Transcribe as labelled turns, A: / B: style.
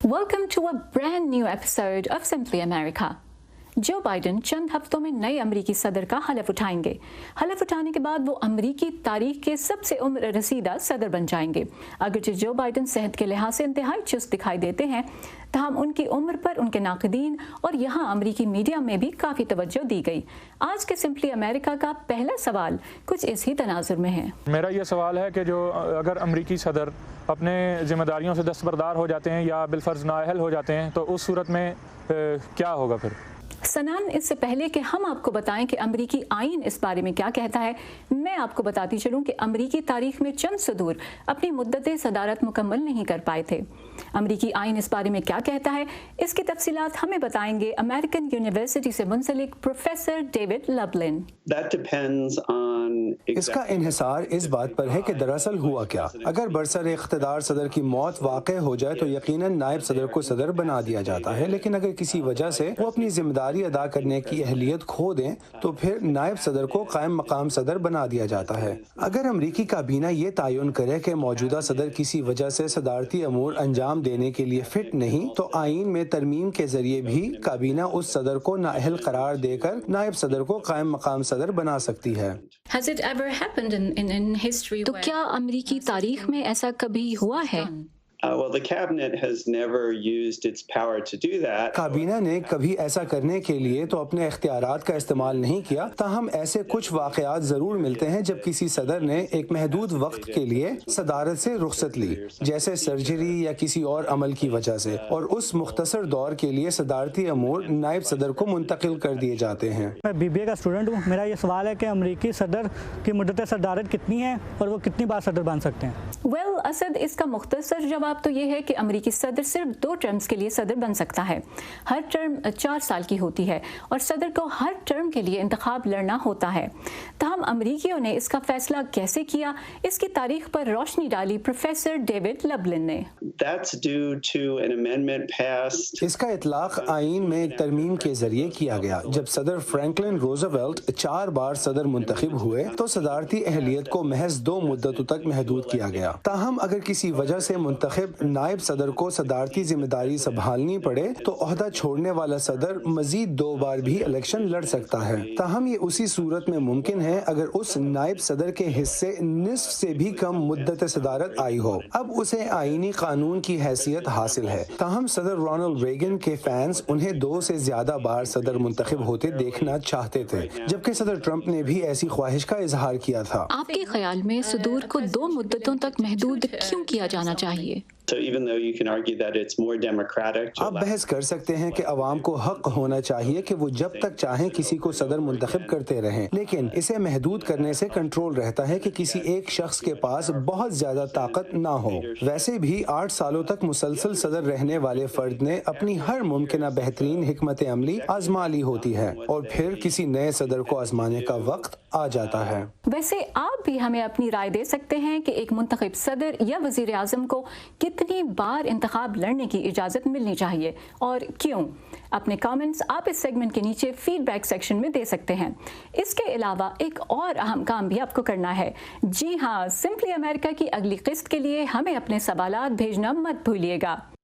A: Welcome to a brand new episode of Simply America. जो Biden चंद हफ्तों में नए अमरीकी सदर का हलफ उठाएंगे। हलफ उठाने के बाद वो अमरीकी तारीख के सबसे उम्र रसीदा सदर बन जाएंगे। अगरचे जो बाइडन सेहत के लिहाज से इंतहाई चुस्त दिखाई देते हैं, तहम उनकी उम्र पर उनके नाक़दीन और यहाँ अमरीकी मीडिया में भी काफ़ी तवज्जो दी गई। आज के सिंपली अमेरिका का पहला सवाल कुछ इसी तनाजुर में है।
B: मेरा ये सवाल है कि जो अगर अमरीकी सदर अपने ज़िम्मेदारियों से दस्तबरदार हो जाते हैं या बिलफर्ज नाअहल हो जाते हैं तो उस सूरत में क्या होगा फिर?
A: सनान, इससे पहले कि हम आपको बताएं कि अमरीकी आईन इस बारे में क्या कहता है, मैं आपको बताती चलूं कि अमरीकी तारीख में चंद सदूर अपनी मुद्दत सदारत मुकम्मल नहीं कर पाए थे। अमरीकी आईन इस बारे में क्या कहता है, इसकी तफसीलात हमें बताएंगे अमेरिकन यूनिवर्सिटी से मुंसलिक प्रोफेसर डेविड लबलिन।
C: इसका इन्हिसार इस बात पर है कि दरअसल हुआ क्या। अगर बरसर इख्तिदार सदर की मौत वाक़ई हो जाए तो यकीनन नायब सदर को सदर बना दिया जाता है, लेकिन अगर किसी वजह से वो अपनी जिम्मेदारी अदा करने की अहलियत खो दें तो फिर नायब सदर को कायम मकाम सदर बना दिया जाता है। अगर अमरीकी काबीना ये तयन करे कि मौजूदा सदर किसी वजह से सदारती अमूर अंजाम देने के लिए फिट नहीं तो आईन में तरमीम के जरिए भी काबीना उस सदर को नाअहल करार देकर नायब सदर को कायम मकाम सदर बना सकती है।
A: तो क्या अमरीकी तारीख में ऐसा कभी हुआ है?
C: काबीना ने कभी ऐसा करने के लिए तो अपने इख्तियारात का इस्तेमाल नहीं किया, ताहम ऐसे कुछ वाक़यात ज़रूर मिलते हैं जब किसी सदर ने एक महदूद वक्त के लिए सदारत से रुखसत ली, जैसे सर्जरी या किसी और अमल की वजह से, और उस मुख्तसर दौर के लिए सदारती अमूर नायब सदर को मुंतकिल कर दिए जाते हैं।
D: मैं BBA का स्टूडेंट हूँ। मेरा ये सवाल है कि अमरीकी सदर की मुद्दत सदारत कितनी है और वो कितनी बार सदर बन सकते हैं?
A: असद, इसका मुख्तसर जवाब तो ये है कि अमरीकी सदर सिर्फ 2 टर्म्स के लिए सदर बन सकता है। हर टर्म 4 साल की होती है और सदर को हर टर्म के लिए इंतखाब लड़ना होता है। तहम अमरीकियों ने इसका फैसला कैसे किया, इसकी तारीख पर रोशनी डाली प्रोफेसर डेविड लबलिन ने।
C: इसका इतलाक आईन में एक तरमीम के जरिए किया गया। जब सदर फ्रैंकलिन रूजवेल्ट 4 बार सदर मुंतखब हुए तो सदारती अहलियत को महज 2 मुद्दतों तक महदूद किया गया। ताहम अगर किसी वजह से मुंतखब नायब सदर को सदारती जिम्मेदारी संभालनी पड़े तो ओहदा छोड़ने वाला सदर मजीद 2 बार भी इलेक्शन लड़ सकता है। ताहम ये उसी सूरत में मुमकिन है अगर उस नायब सदर के हिस्से निस्फ से भी कम मुद्दत सदारत आई हो। अब उसे आईनी कानून की हैसियत हासिल है। ताहम सदर रोनाल्ड रेगन के फैंस उन्हें 2 से ज्यादा बार सदर मुंतखब होते देखना चाहते थे, जबकि सदर ट्रंप ने भी ऐसी ख्वाहिश का इजहार किया था।
A: आपके ख्याल में सदूर को 2 मुद्दतों तक महदूद क्यों किया जाना चाहिए?
C: आप बहस कर सकते हैं कि अवाम को हक होना चाहिए कि वो जब तक चाहें किसी को सदर मुंतखब करते रहें, लेकिन इसे महदूद करने से कंट्रोल रहता है कि किसी एक शख्स के पास बहुत ज्यादा ताकत ना हो। वैसे भी 8 सालों तक मुसलसल सदर रहने वाले फर्द ने अपनी हर मुमकिन बेहतरीन हिकमत अमली आजमा ली होती है और फिर किसी नए सदर को आजमाने का वक्त आ जाता है।
A: वैसे आप भी हमें अपनी राय दे सकते हैं कि एक मुंतखब सदर या वजीर आजम को कितनी बार इंतखाब लड़ने की इजाज़त मिलनी चाहिए और क्यों? अपने कमेंट्स आप इस सेगमेंट के नीचे फीडबैक सेक्शन में दे सकते हैं। इसके अलावा एक और अहम काम भी आपको करना है। जी हाँ, सिंपली अमेरिका की अगली किस्त के लिए हमें अपने सवालात भेजना मत भूलिएगा।